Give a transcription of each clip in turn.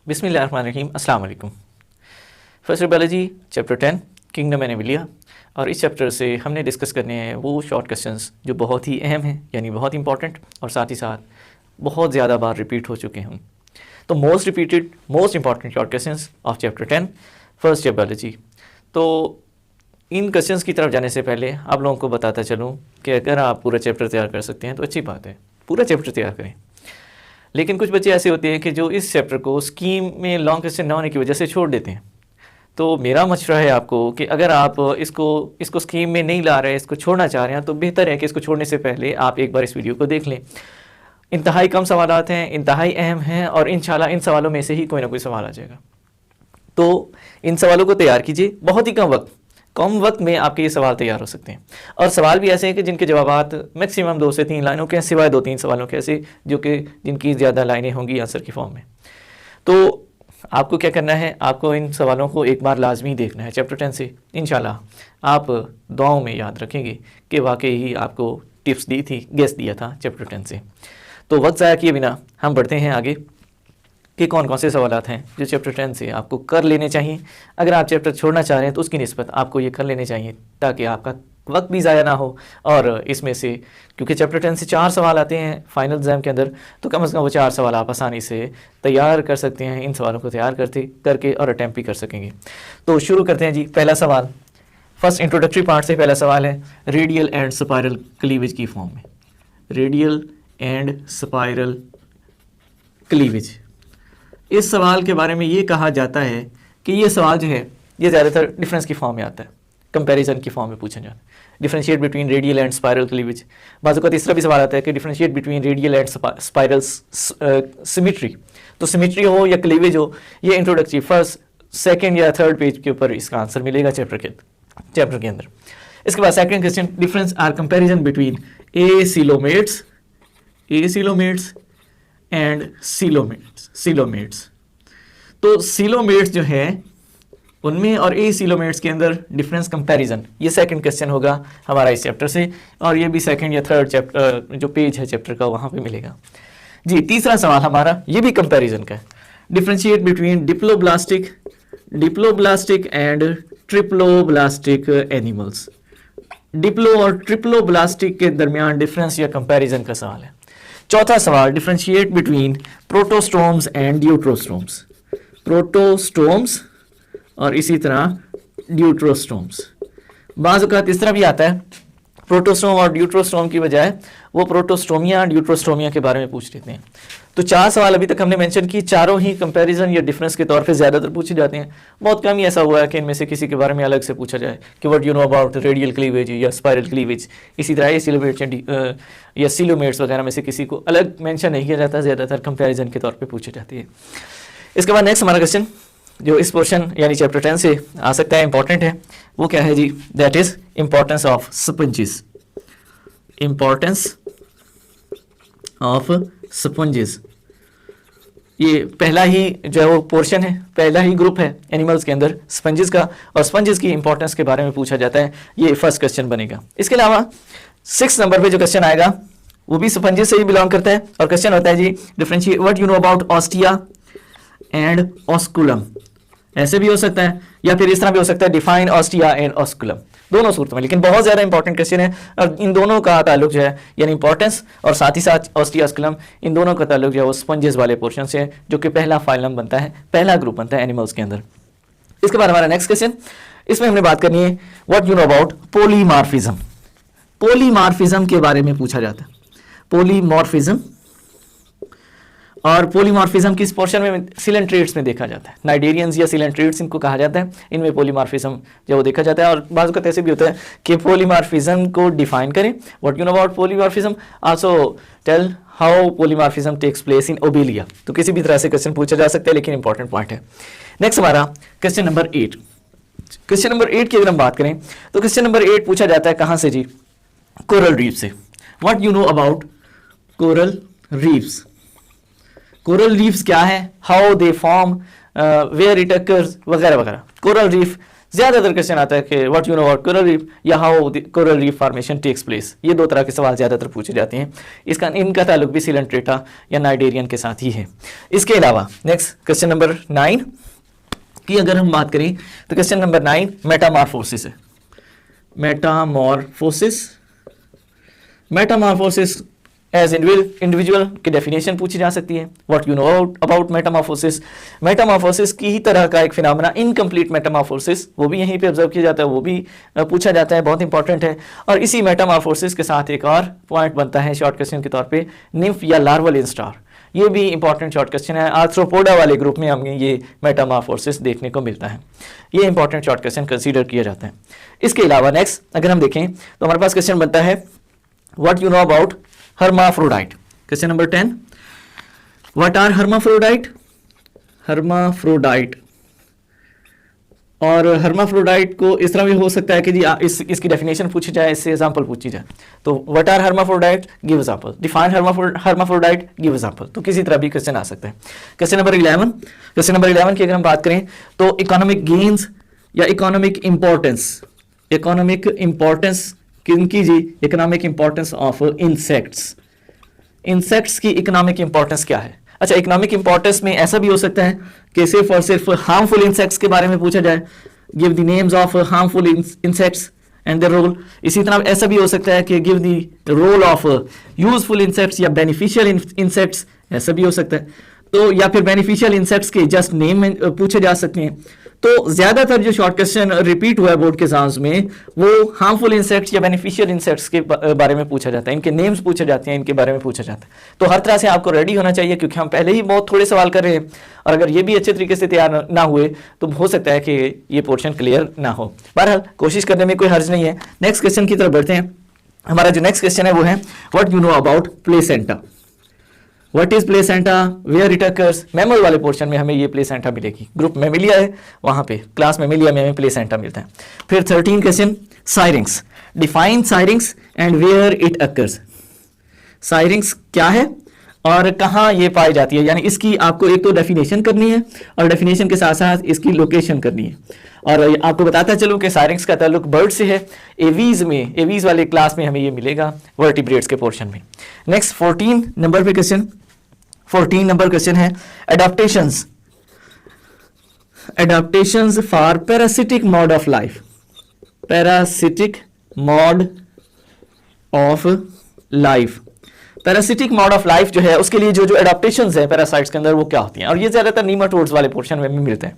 बिस्मिल्लाहिर्रहमानिर्रहीम, अस्सलाम वालेकुम। First biology chapter 10 kingdom and Emilia, और इस चैप्टर से हमने डिस्कस करने हैं वो शॉर्ट क्वेश्चंस जो बहुत ही अहम हैं, यानी बहुत इंपॉर्टेंट, और साथ ही साथ बहुत ज़्यादा बार रिपीट हो चुके हैं। तो most repeated most important short questions of chapter 10 first biology. तो इन क्वेश्चंस की तरफ जाने से पहले आप लोगों को बताता चलूँ कि अगर आप पूरा चैप्टर तैयार कर सकते हैं तो अच्छी बात है, पूरा चैप्टर तैयार करें। लेकिन कुछ बच्चे ऐसे होते हैं कि जो इस चैप्टर को स्कीम में लॉन्ग क्वेश्चन न होने की वजह से छोड़ देते हैं। तो मेरा मशवरा है आपको कि अगर आप इसको स्कीम में नहीं ला रहे, इसको छोड़ना चाह रहे हैं, तो बेहतर है कि इसको छोड़ने से पहले आप एक बार इस वीडियो को देख लें। इंतहाई कम सवालात हैं, इंतहाई अहम हैं, और इंशाल्लाह इन सवालों में से ही कोई ना कोई सवाल आ जाएगा। तो इन सवालों को तैयार कीजिए, बहुत ही कम वक्त में आपके ये सवाल तैयार हो सकते हैं। और सवाल भी ऐसे हैं कि जिनके जवाबात मैक्सिमम 2 से 3 लाइनों के हैं, सिवाय 2-3 सवालों के ऐसे जो कि जिनकी ज़्यादा लाइनें होंगी आंसर की फॉर्म में। तो आपको क्या करना है, आपको इन सवालों को एक बार लाजमी देखना है चैप्टर 10 से। इंशाल्लाह आप दुआओं में याद रखेंगे कि वाकई ही आपको टिप्स दी थी, गेस दिया था चैप्टर 10 से। तो वक्त ज़ाया किए बिना हम बढ़ते हैं आगे कि कौन कौन से सवालात हैं जो चैप्टर 10 से आपको कर लेने चाहिए। अगर आप चैप्टर छोड़ना चाह रहे हैं तो उसकी निस्बत आपको ये कर लेने चाहिए, ताकि आपका वक्त भी ज़ाया ना हो। और इसमें से क्योंकि चैप्टर 10 से 4 सवाल आते हैं फाइनल एग्ज़ाम के अंदर, तो कम से कम वो 4 सवाल आप आसानी से तैयार कर सकते हैं। इन सवालों को तैयार करके और अटैम्प्ट भी कर सकेंगे। तो शुरू करते हैं जी। पहला सवाल, फर्स्ट इंट्रोडक्टरी पार्ट से पहला सवाल है रेडियल एंड स्पाइरल क्लीवेज की फॉर्म में। रेडियल एंड स्पाइरल क्लीवेज, इस सवाल के बारे में ये कहा जाता है कि ये सवाल जो है ये ज़्यादातर डिफरेंस की फॉर्म में आता है, कंपैरिजन की फॉर्म में पूछा जाता है। Differentiate between radial and spiral cleavage. बाज़ का तीसरा भी सवाल आता है कि differentiate between radial and spiral symmetry. तो सिमेट्री हो या क्लीवेज हो, ये इंट्रोडक्टरी फर्स्ट, सेकेंड या थर्ड पेज के ऊपर इसका आंसर मिलेगा चैप्टर के अंदर। इसके बाद second question, difference or comparison between acoelomates and coelomates. तो सीलोमेट्स जो है उनमें और एसिलोमेट्स के अंदर डिफरेंस कंपैरिजन, ये सेकंड क्वेश्चन होगा हमारा इस चैप्टर से, और ये भी सेकंड या थर्ड चैप्टर जो पेज है चैप्टर का वहाँ पे मिलेगा जी। तीसरा सवाल हमारा ये भी कंपैरिजन का है, differentiate between diploblastic and triploblastic animals. Diplo और ट्रिप्लोब्लास्टिक के दरमियान डिफरेंस या कंपैरिजन का सवाल है। चौथा सवाल, differentiate between protostomes and deuterostomes. Protostomes और इसी तरह ड्यूट्रोस्टोम्स। बाज़ औक़ात इस तरह भी आता है, प्रोटोस्टोम और ड्यूट्रोस्टोम की बजाय वो प्रोटोस्टोमिया ड्यूट्रोस्टोमिया के बारे में पूछ लेते हैं। तो 4 सवाल अभी तक हमने मेंशन की, चारों ही कंपैरिजन या डिफरेंस के तौर पे ज़्यादातर पूछे जाते हैं। बहुत कम ही ऐसा हुआ है कि इनमें से किसी के बारे में अलग से पूछा जाए कि what you know about radial cleavage या स्पाइरल क्लीवेज। इसी तरह एसिलोमेट्स या सीलोमेट्स वगैरह में से किसी को अलग मेंशन नहीं किया जाता, ज़्यादातर कंपैरिजन के तौर पर पूछे जाते हैं। इसके बाद नेक्स्ट हमारा क्वेश्चन जो इस पोर्शन यानी चैप्टर 10 से आ सकता है, इंपॉर्टेंट है, वो क्या है जी, that is importance of sponges. Importance of sponges, ये पहला ही जो है वो पोर्शन है, पहला ही ग्रुप है एनिमल्स के अंदर स्पंजेस का, और स्पंजेस की इंपॉर्टेंस के बारे में पूछा जाता है। ये फर्स्ट क्वेश्चन बनेगा। इसके अलावा 6 नंबर पे जो क्वेश्चन आएगा वो भी स्पंजेस से ही बिलोंग करता है, और क्वेश्चन होता है जी differentiate what you know about ostia and osculum. ऐसे भी हो सकता है, या फिर इस तरह भी हो सकता है डिफाइन ऑस्टिया एंड ऑस्कुलम, दोनों सूरत में। लेकिन बहुत ज़्यादा इंपॉर्टेंट क्वेश्चन है, और इन दोनों का ताल्लुक जो है यानी इंपॉर्टेंस और साथ ही साथ ऑस्टिया ऑस्कुलम, इन दोनों का ताल्लुक जो है वो स्पंजेस वाले पोर्शन से है, जो कि पहला फाइलम बनता है, पहला ग्रुप बनता है एनिमल्स के अंदर। इसके बाद हमारा नेक्स्ट क्वेश्चन, इसमें हमने बात करनी है what you know about polymorphism. Polymorphism के बारे में पूछा जाता है, पॉलीमॉर्फिज्म। और पॉलीमॉर्फिज्म किस पोर्शन में, सिलेंट्रेट्स में देखा जाता है। नाइडेरियंस या सिलेंट्रेट्स इनको कहा जाता है, इनमें पॉलीमॉर्फिज्म जो वो देखा जाता है। और बाज़ का ऐसे भी होता है कि पॉलीमॉर्फिज्म को डिफाइन करें, what you know about polymorphism, also tell how polymorphism takes place in Obelia. तो किसी भी तरह से क्वेश्चन पूछा जा सकता है, लेकिन इंपॉर्टेंट पॉइंट है। नेक्स्ट हमारा क्वेश्चन नंबर 8। क्वेश्चन नंबर 8 की अगर हम बात करें तो क्वेश्चन नंबर 8 पूछा जाता है कहाँ से जी, कोरल रीफ से। What you know about coral reefs. Coral reefs क्या है, how they form, where it occurs, वगैरह वगैरह। कोरल रीफ ज़्यादातर क्वेश्चन आता है कि what you know about coral reef या how coral reef formation takes place. ये दो तरह के सवाल ज़्यादातर पूछे जाते हैं। इनका ताल्लुक भी सिलेंट्रेटा या नाइडेरियन के साथ ही है। इसके अलावा नेक्स्ट क्वेश्चन नंबर 9 की अगर हम बात करें तो क्वेश्चन नंबर 9 मेटामॉर्फोसिस है। मेटामॉर्फोसिस एज इंडिविजुअल की डेफिनेशन पूछी जा सकती है। What you know about Metamorphosis. Metamorphosis की ही तरह का एक फिनोमेना इनकम्प्लीट मेटामॉर्फोसिस, वो भी यहीं पे ऑब्जर्व किया जाता है, वो भी पूछा जाता है, बहुत इंपॉर्टेंट है। और इसी मेटामॉर्फोसिस के साथ एक और पॉइंट बनता है शॉर्ट क्वेश्चन के तौर पे, निम्फ या लार्वल इंस्टार। ये भी इंपॉर्टेंट शॉर्ट क्वेश्चन है। आर्थ्रोपोडा वाले ग्रुप में हमें ये मेटामॉर्फोसिस देखने को मिलता है। ये इंपॉर्टेंट शॉर्ट क्वेश्चन कंसीडर किया जाता है। इसके अलावा नेक्स्ट अगर हम देखें तो हमारे पास क्वेश्चन बनता है what you know about hermaphrodite। Question number 10, what are hermaphrodite। और hermaphrodite को इस तरह भी हो सकता है कि जी इसकी डेफिनेशन पूछी जाए, इससे एग्जांपल पूछी जाए। तो what are hermaphrodite, give example. Define hermaphrodite, give example. तो किसी तरह भी क्वेश्चन आ सकता है। क्वेश्चन नंबर 11 की अगर हम बात करें तो इकोनॉमिक गेन्स या इकोनॉमिक इंपॉर्टेंस किनकी जी, इकोनॉमिक इंपॉर्टेंस ऑफ इंसेक्ट्स की इकोनॉमिक इंपॉर्टेंस क्या है। अच्छा, इकोनॉमिक इंपॉर्टेंस में ऐसा भी हो सकता है कि सिर्फ और सिर्फ हार्मफुल इंसेक्ट्स के बारे में पूछा जाए, give the names of harmful insects and their role. इसी तरह ऐसा भी हो सकता है कि give the role of useful insects या बेनिफिशियल इंसेक्ट्स, ऐसा भी हो सकता है। तो या फिर बेनिफिशियल इंसेक्ट्स के जस्ट नेम पूछे जा सकते हैं। तो ज्यादातर जो शॉर्ट क्वेश्चन रिपीट हुआ है बोर्ड के एग्जाम्स में वो हार्मफुल इंसेक्ट्स या बेनिफिशियल इंसेक्ट्स के बारे में पूछा जाता है, इनके नेम्स पूछे जाते हैं, इनके बारे में पूछा जाता है। तो हर तरह से आपको रेडी होना चाहिए, क्योंकि हम पहले ही बहुत थोड़े सवाल कर रहे हैं और अगर ये भी अच्छे तरीके से तैयार ना हुए तो हो सकता है कि ये पोर्शन क्लियर ना हो। बहरहाल कोशिश करने में कोई हर्ज नहीं है। नेक्स्ट क्वेश्चन की तरफ बढ़ते हैं। हमारा जो नेक्स्ट क्वेश्चन है वो है what you know about placenta. What is placenta, where it occurs. Mammal वाले पोर्शन में हमें ये प्लेसेंटा मिलेगी। ग्रुप मेमिलिया है, वहां पे क्लास मेमिलिया में हमें प्लेसेंटा मिलता है। फिर 13 question, syrinx. Define syrinx and where it occurs. Syrinx क्या है और कहाँ ये पाई जाती है, यानी इसकी आपको एक तो डेफिनेशन करनी है और डेफिनेशन के साथ साथ इसकी लोकेशन करनी है। और आपको बताता चलूं कि साइरिंग्स का ताल्लुक बर्ड से है। एवीज वाले क्लास में हमें ये मिलेगा वर्टिब्रेट्स के पोर्शन में। नेक्स्ट 14 नंबर पे क्वेश्चन, 14 नंबर क्वेश्चन है adaptations for parasitic mode of life. Parasitic mode of life जो है उसके लिए जो एडाप्टेशंस है पैरासाइट्स के अंदर वो क्या होती हैं, और ये ज्यादातर नीमाटोड्स वाले पोर्शन में भी मिलते हैं।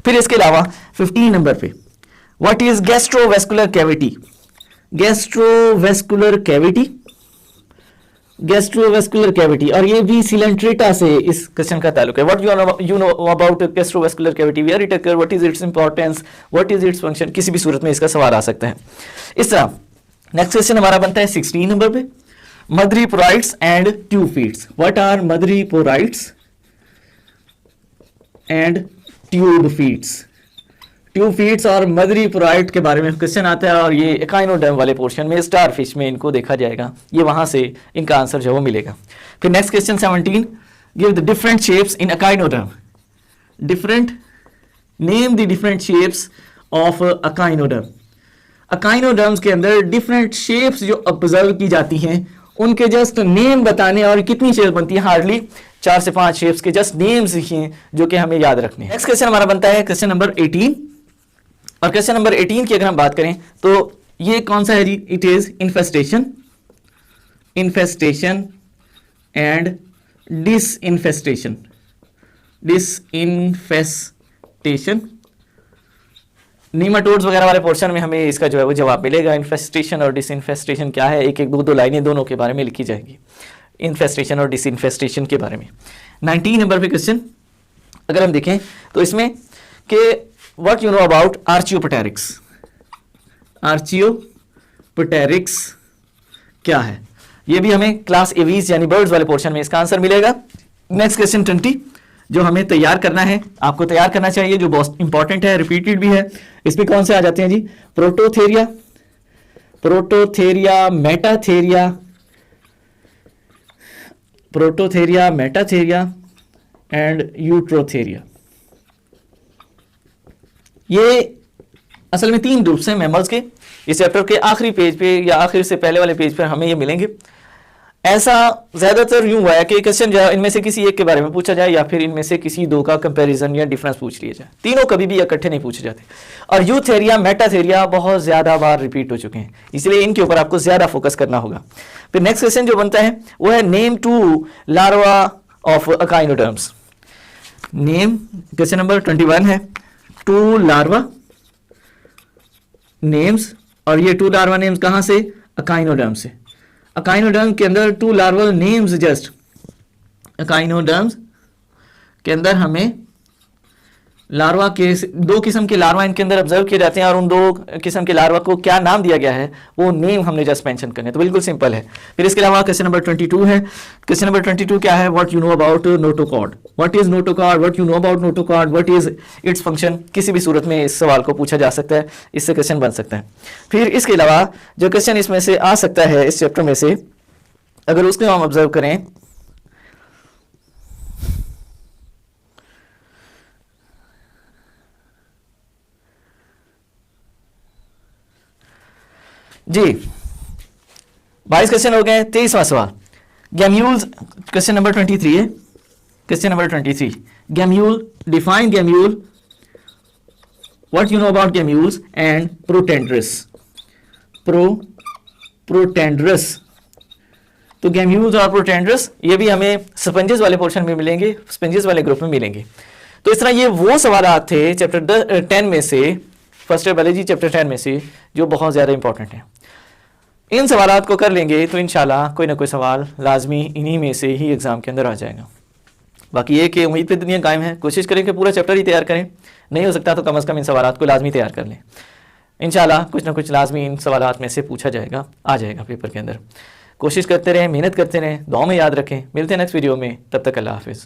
फिर इसके अलावा 15 नंबर पे what is gastrovascular cavity. Gastrovascular cavity, और ये भी सिलेंट्रेटा से इस क्वेश्चन का ताल्लुक है। What you know about gastrovascular cavity, where it occur, what is its importance, what is its function. किसी भी सूरत में इसका सवाल आ सकता है। इस तरह नेक्स्ट क्वेश्चन हमारा बनता है 16 नंबर पे, मदरीपोराइट्स एंड ट्यूबफीट्स। व्हाट आर मदरीपोराइट्स एंड ट्यूबफीट्स और मदरीपोराइट के बारे में क्वेश्चन आता है, और ये एकाइनोडर्म वाले पोर्शन में स्टारफिश में इनको देखा जाएगा। ये वहां से इनका आंसर जो वो मिलेगा। फिर next question 17, give the different shapes in echinoderm. Name the different shapes of echinoderm. Echinoderms के अंदर डिफरेंट शेप्स जो ऑब्जर्व की जाती हैं उनके जस्ट नेम बताने, और कितनी शेप्स बनती है, हार्डली 4 से 5 शेप्स के जस्ट नेम्स लिखिए जो कि हमें याद रखने हैं। नेक्स्ट क्वेश्चन हमारा बनता है क्वेश्चन नंबर 18, और क्वेश्चन नंबर 18 की अगर हम बात करें तो ये कौन सा है जी, it is infestation and disinfestation. Nematodes वगैरह वाले पोर्शन में हमें इसका जो है वो जवाब मिलेगा। इन्फेस्टेशन और डिसइन्फेस्टेशन क्या है, एक 2 लाइनें दोनों के बारे में लिखी जाएगी, इन्फेस्टेशन और डिसइन्फेस्टेशन के बारे में। 19 नंबर पे क्वेश्चन अगर हम देखें तो इसमें कि व्हाट यू नो अबाउट आर्चियोपटेरिक्स क्या है, ये भी हमें क्लास एवीज यानी बर्ड्स वाले पोर्शन में इसका आंसर मिलेगा। नेक्स्ट क्वेश्चन 20 जो हमें तैयार करना है, आपको तैयार करना चाहिए, जो बहुत इंपॉर्टेंट है, रिपीटेड भी है। इसमें कौन से आ जाते हैं जी, प्रोटोथेरिया, मेटाथेरिया एंड यूट्रोथेरिया। ये असल में 3 ग्रुप्स हैं मेंबर्स के। इस चैप्टर के आखिरी पेज पे या आखिर से पहले वाले पेज पर हमें ये मिलेंगे। ऐसा ज़्यादातर यूँ हुआ है कि क्वेश्चन जो है इनमें से किसी एक के बारे में पूछा जाए या फिर इनमें से किसी 2 का कंपैरिजन या डिफरेंस पूछ लिया जाए। तीनों कभी भी इकट्ठे नहीं पूछे जाते। और यू थेरिया मेटा थेरिया बहुत ज़्यादा बार रिपीट हो चुके हैं, इसलिए इनके ऊपर आपको ज़्यादा फोकस करना होगा। फिर नेक्स्ट क्वेश्चन जो बनता है वो है name 2 larva of echinoderms. Name question number 21 है 2 लार्वा नेम्स, और ये 2 लार्वा नेम्स कहाँ से? अकाइनोडर्म से। अकाइनोडर्म के अंदर 2 लार्वल नेम्स, जस्ट अकाइनोडर्म्स के अंदर हमें लार्वा के 2 किस्म के लार्वा इनके अंदर ऑब्जर्व किए जाते हैं, और उन 2 किस्म के लार्वा को क्या नाम दिया गया है वो नेम हमने जस्ट मेंशन करने, तो बिल्कुल सिंपल है। फिर इसके अलावा क्वेश्चन नंबर 22 है। क्वेश्चन नंबर 22 क्या है? What you know about notochord. What is notochord, what you know about notochord, what is its function. किसी भी सूरत में इस सवाल को पूछा जा सकता है, इससे क्वेश्चन बन सकता है। फिर इसके अलावा जो क्वेश्चन इसमें से आ सकता है इस चैप्टर में से, अगर उसको हम ऑब्जर्व करें, जी 22 क्वेश्चन हो गए। 23वां सवाल गैम्यूल्स, क्वेश्चन नंबर 23 है। Question number 23 gemmule, define gemmule, what you know about gemmules and protandrous. Protandrous, तो गैम्यूल्स और प्रोटेंड्रस ये भी हमें स्पंजेस वाले पोर्शन में मिलेंगे, स्पंजेस वाले ग्रुप में मिलेंगे। तो इस तरह ये वो सवाल थे चैप्टर 10 में से, फर्स्ट ईयर बायोलॉजी चैप्टर 10 में से, जो बहुत ज़्यादा इंपॉर्टेंट है। इन सवालात को कर लेंगे तो इंशाल्लाह कोई ना कोई सवाल लाजमी इन्हीं में से ही एग्ज़ाम के अंदर आ जाएगा। बाकी ये कि उम्मीद पे दुनिया कायम है, कोशिश करें कि पूरा चैप्टर ही तैयार करें, नहीं हो सकता तो कम अज़ कम इन सवालात को लाजमी तैयार कर लें। इंशाल्लाह कुछ ना कुछ लाजमी इन सवालात में से पूछा जाएगा, आ जाएगा पेपर के अंदर। कोशिश करते रहें, मेहनत करते रहें, दुआ में याद रखें। मिलते हैं नेक्स्ट वीडियो में, तब तक अल्लाह हाफिज़।